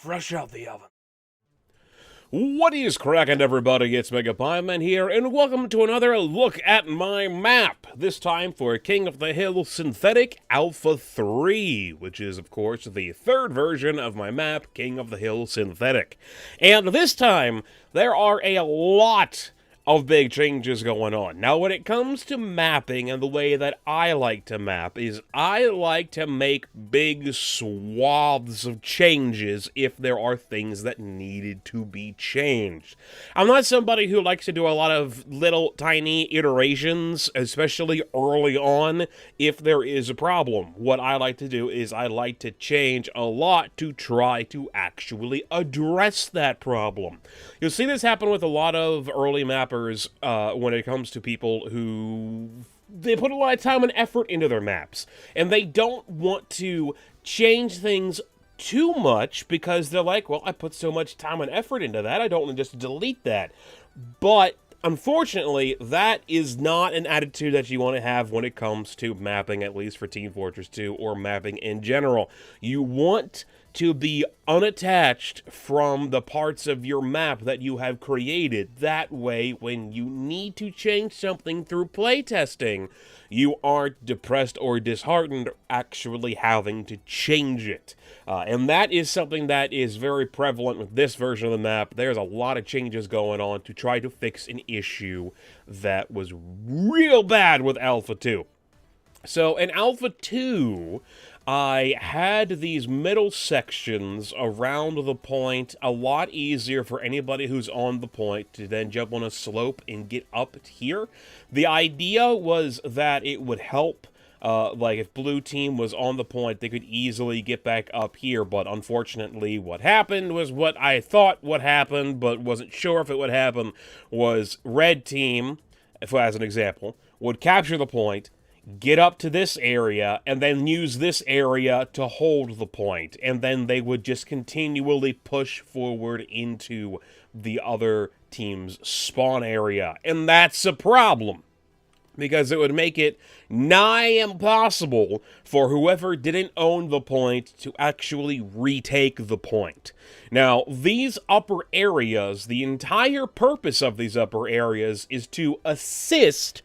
fresh out the oven. What is cracking, everybody? It's Mega Pieman here, and welcome to another look at my map. This time for King of the Hill Synthetic Alpha 3, which is, of course, the third version of my map, King of the Hill Synthetic. And this time, there are a lot of big changes going on. Now, when it comes to mapping and the way that I like to map is I like to make big swaths of changes if there are things that needed to be changed. I'm not somebody who likes to do a lot of little tiny iterations, especially early on if there is a problem. What I like to do is I like to change a lot to try to actually address that problem. You'll see this happen with a lot of early mappers when it comes to people who they put a lot of time and effort into their maps, and they don't want to change things too much because they're like, well, I put so much time and effort into that, I don't want to just delete that. But unfortunately, that is not an attitude that you want to have when it comes to mapping, at least for Team Fortress 2 or mapping in general. You want to be unattached from the parts of your map that you have created. That way, when you need to change something through playtesting, you aren't depressed or disheartened actually having to change it. And that is something that is very prevalent with this version of the map. There's a lot of changes going on to try to fix an issue that was real bad with Alpha 2. So in Alpha 2, I had these middle sections around the point a lot easier for anybody who's on the point to then jump on a slope and get up here. The idea was that it would help, like if blue team was on the point, they could easily get back up here, but unfortunately what happened was what I thought would happen, but wasn't sure if it would happen, was red team, as an example, would capture the point, get up to this area, and then use this area to hold the point. And then they would just continually push forward into the other team's spawn area. And that's a problem, because it would make it nigh impossible for whoever didn't own the point to actually retake the point. Now, these upper areas, the entire purpose of these upper areas is to assist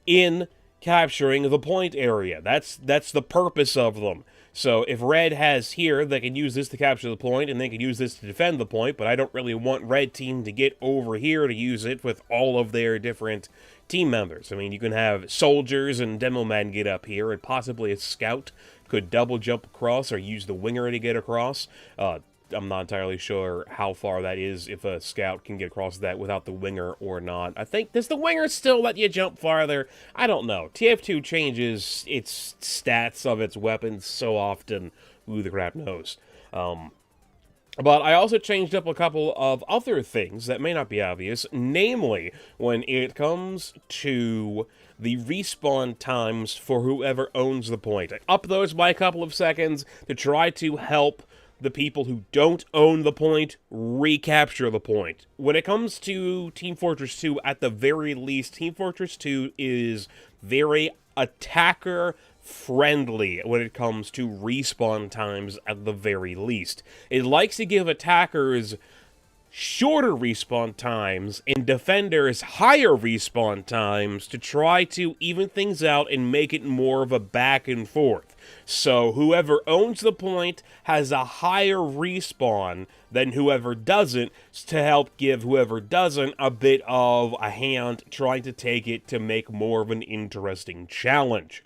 in capturing the point area. That's the purpose of them. So if red has here, they can use this to capture the point, and they can use this to defend the point, but I don't really want red team to get over here to use it with all of their different team members. I mean, you can have soldiers and demo man get up here, and possibly a scout could double jump across or use the winger to get across. I'm not entirely sure how far that is, if a scout can get across that without the winger or not. I think, does the winger still let you jump farther? I don't know. TF2 changes its stats of its weapons so often, who the crap knows. But I also changed up a couple of other things that may not be obvious, namely, when it comes to the respawn times for whoever owns the point. I upped those by a couple of seconds to try to help the people who don't own the point recapture the point. When it comes to Team Fortress 2, at the very least, Team Fortress 2 is very attacker-friendly when it comes to respawn times at the very least. It likes to give attackers shorter respawn times and defenders higher respawn times to try to even things out and make it more of a back and forth. So whoever owns the point has a higher respawn than whoever doesn't, to help give whoever doesn't a bit of a hand trying to take it to make more of an interesting challenge.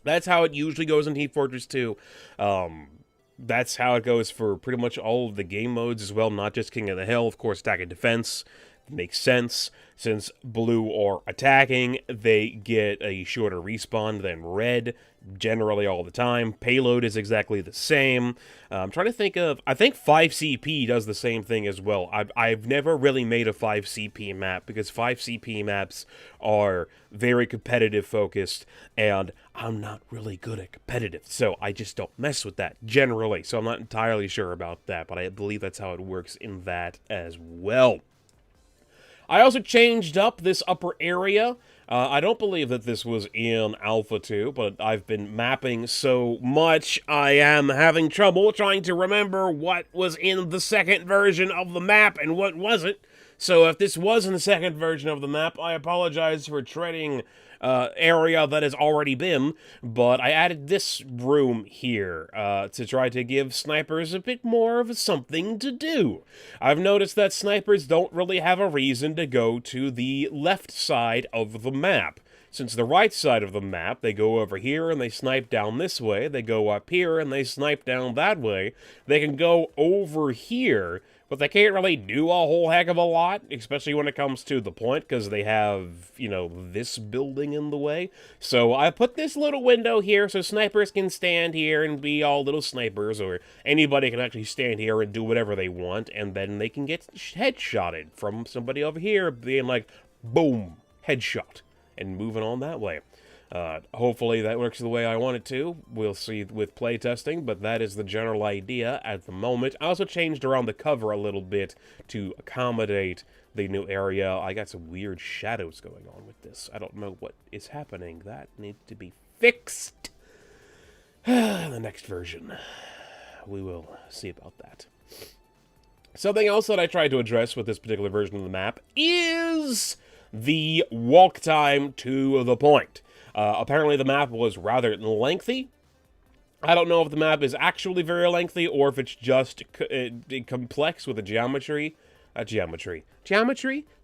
That's how it usually goes in Team Fortress 2. That's how it goes for pretty much all of the game modes as well, not just King of the Hill. Of course, attack and defense makes sense. Since blue are attacking, they get a shorter respawn than red, generally all the time. Payload is exactly the same. I'm trying to think of, I think 5CP does the same thing as well. I've never really made a 5CP map, because 5CP maps are very competitive focused, and I'm not really good at competitive, so I just don't mess with that generally. So I'm not entirely sure about that, but I believe that's how it works in that as well. I also changed up this upper area. I don't believe that this was in Alpha 2, but I've been mapping so much I am having trouble trying to remember what was in the second version of the map and what wasn't. So if this was in the second version of the map, I apologize for treading area that has already been, but I added this room here to try to give snipers a bit more of something to do. I've noticed that snipers don't really have a reason to go to the left side of the map. Since the right side of the map, they go over here and they snipe down this way, they go up here and they snipe down that way, they can go over here, but they can't really do a whole heck of a lot, especially when it comes to the point, because they have, you know, this building in the way. So I put this little window here so snipers can stand here and be all little snipers, or anybody can actually stand here and do whatever they want, and then they can get headshotted from somebody over here being like, boom, headshot, and moving on that way. Hopefully that works the way I want it to. We'll see with playtesting, but that is the general idea at the moment. I also changed around the cover a little bit to accommodate the new area. I got some weird shadows going on with this. I don't know what is happening. That needs to be fixed. The next version. We will see about that. Something else that I tried to address with this particular version of the map is the walk time to the point. Apparently the map was rather lengthy. I don't know if the map is actually very lengthy or if it's just complex with the geometry.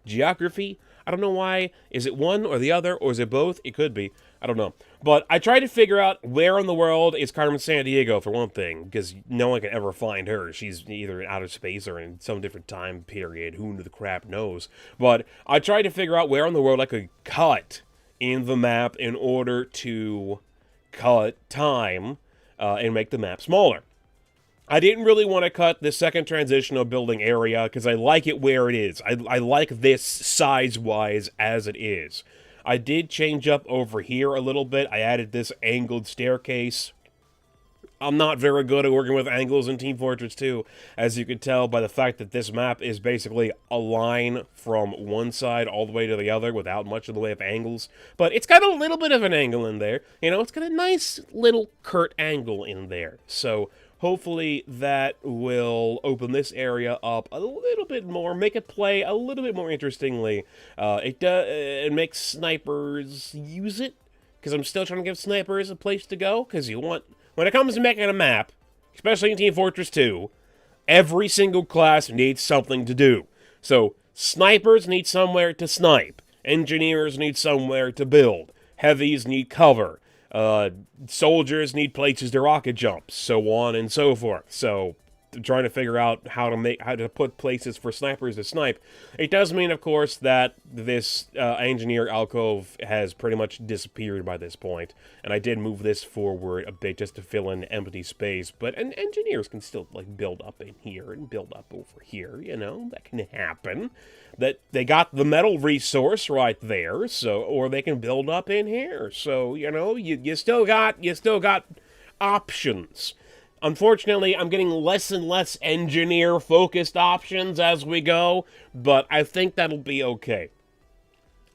Geography? I don't know why. Is it one or the other, or is it both? It could be. I don't know. But I tried to figure out where in the world is Carmen Sandiego, for one thing, because no one can ever find her. She's either in outer space or in some different time period. Who the crap knows? But I tried to figure out where in the world I could cut in the map in order to cut time and make the map smaller. I didn't really want to cut the second transitional building area because I like it where it is. I like this size-wise as it is. I did change up over here a little bit. I added this angled staircase. I'm not very good at working with angles in Team Fortress 2, as you can tell by the fact that this map is basically a line from one side all the way to the other without much in the way of angles. But it's got a little bit of an angle in there. You know, it's got a nice little curt angle in there. So hopefully that will open this area up a little bit more, make it play a little bit more interestingly. It makes snipers use it, because I'm still trying to give snipers a place to go, because you want... When it comes to making a map, especially in Team Fortress 2, every single class needs something to do. So, snipers need somewhere to snipe. Engineers need somewhere to build. Heavies need cover. Soldiers need places to rocket jump, so on and so forth. So, trying to figure out how to put places for snipers to snipe. It does mean, of course, that this engineer alcove has pretty much disappeared by this point, and I did move this forward a bit just to fill in empty space, but engineers can still, like, build up in here and build up over here, you know, that can happen. That they got the metal resource right there, so, or they can build up in here, so, you know, you still got options. Unfortunately, I'm getting less and less engineer-focused options as we go, but I think that'll be okay.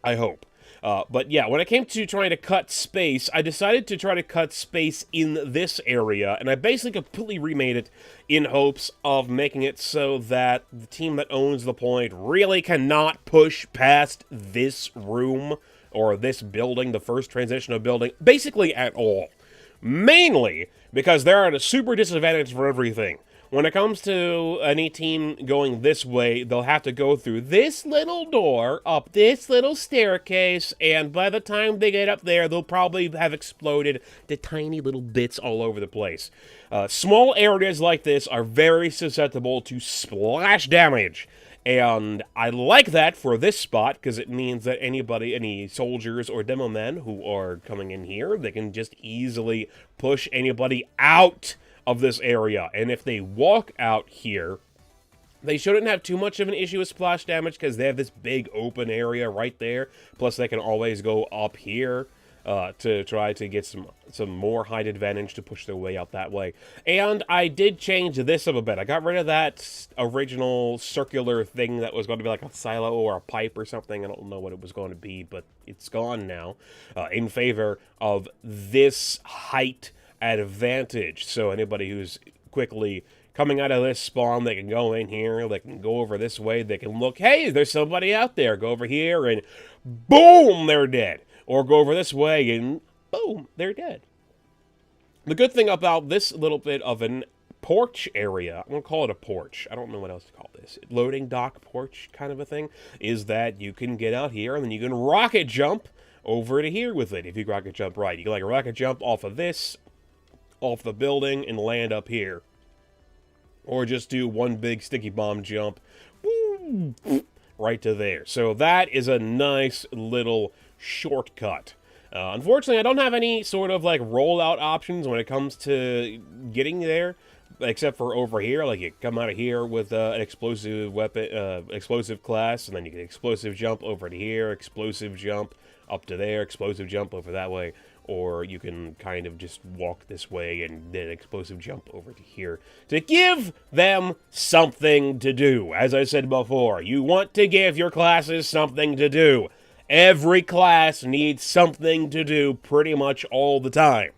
I hope. But yeah, when it came to trying to cut space, I decided to try to cut space in this area, and I basically completely remade it in hopes of making it so that the team that owns the point really cannot push past this room, or this building, the first transitional building, basically at all. Mainly because they're at a super disadvantage for everything. When it comes to any team going this way, they'll have to go through this little door, up this little staircase, and by the time they get up there, they'll probably have exploded to tiny little bits all over the place. Small areas like this are very susceptible to splash damage. And I like that for this spot, because it means that any soldiers or demo men who are coming in here, they can just easily push anybody out of this area. And if they walk out here, they shouldn't have too much of an issue with splash damage, because they have this big open area right there. Plus, they can always go up here. to try to get some more height advantage to push their way out that way. And I did change this up a bit. I got rid of that original circular thing that was going to be like a silo or a pipe or something. I don't know what it was going to be, but it's gone now, in favor of this height advantage. So anybody who's quickly coming out of this spawn, they can go in here, they can go over this way, they can look, hey, there's somebody out there, go over here, and boom, they're dead. Or go over this way, and boom, they're dead. The good thing about this little bit of an porch area, I'm going to call it a porch, I don't know what else to call this, loading dock porch kind of a thing, is that you can get out here, and then you can rocket jump over to here with it, if you rocket jump right. You can like rocket jump off of this, off the building, and land up here. Or just do one big sticky bomb jump, woo, right to there. So that is a nice little shortcut. Unfortunately, I don't have any sort of like rollout options when it comes to getting there, except for over here. Like you come out of here with an explosive weapon, explosive class, and then you can explosive jump over to here, explosive jump up to there, explosive jump over that way. Or you can kind of just walk this way and then explosive jump over to here to give them something to do. As I said before, you want to give your classes something to do. Every class needs something to do pretty much all the time.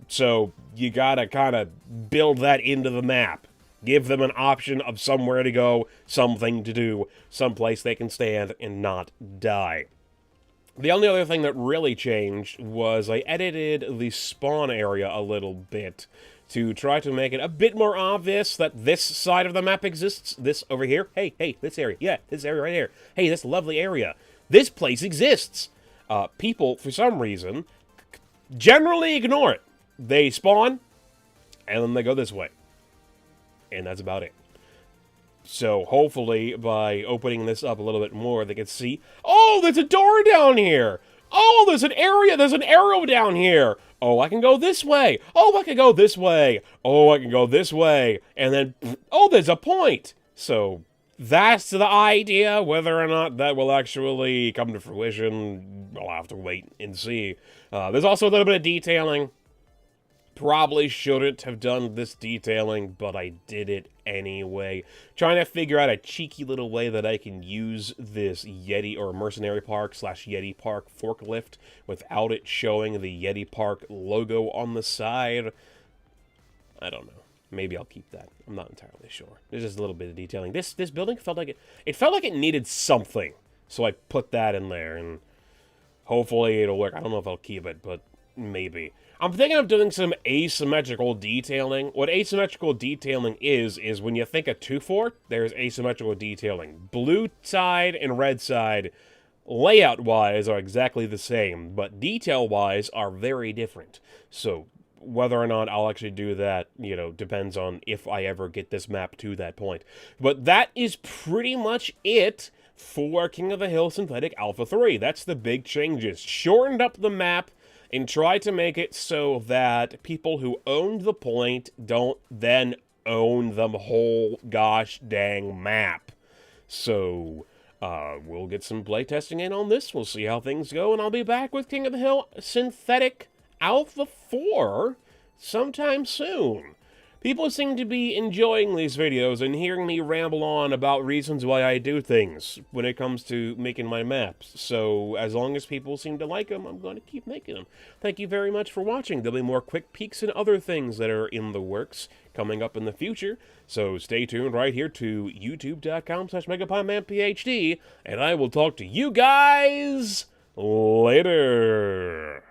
So you gotta kind of build that into the map. Give them an option of somewhere to go, something to do, someplace they can stand and not die. The only other thing that really changed was I edited the spawn area a little bit to try to make it a bit more obvious that this side of the map exists. This over here. Hey, this area. Yeah, this area right here. Hey, this lovely area. This place exists. People, for some reason, generally ignore it. They spawn, and then they go this way. And that's about it. So hopefully by opening this up a little bit more, they can see, oh, there's a door down here. Oh, there's an arrow down here. Oh, I can go this way. Oh, I can go this way. Oh, I can go this way. And then, oh, there's a point. So that's the idea. Whether or not that will actually come to fruition, I'll have to wait and see. There's also a little bit of detailing. Probably shouldn't have done this detailing, but I did it anyway. Trying to figure out a cheeky little way that I can use this Yeti or Mercenary Park / Yeti Park forklift without it showing the Yeti Park logo on the side. I don't know. Maybe I'll keep that. I'm not entirely sure. There's just a little bit of detailing. This building felt like it felt like it needed something. So I put that in there, and hopefully it'll work. I don't know if I'll keep it, but maybe. I'm thinking of doing some asymmetrical detailing. What asymmetrical detailing is when you think of 2-4, there's asymmetrical detailing. Blue side and red side, layout-wise, are exactly the same, but detail-wise are very different. So whether or not I'll actually do that, you know, depends on if I ever get this map to that point. But that is pretty much it for King of the Hill Synthetic Alpha 3. That's the big changes. Shortened up the map and try to make it so that people who owned the point don't then own the whole gosh dang map. So, we'll get some playtesting in on this. We'll see how things go, and I'll be back with King of the Hill Synthetic Alpha 4 sometime soon. People seem to be enjoying these videos and hearing me ramble on about reasons why I do things when it comes to making my maps. So as long as people seem to like them, I'm going to keep making them. Thank you very much for watching. There'll be more quick peeks and other things that are in the works coming up in the future. So stay tuned right here to youtube.com/MegaPieManPhD, and I will talk to you guys later.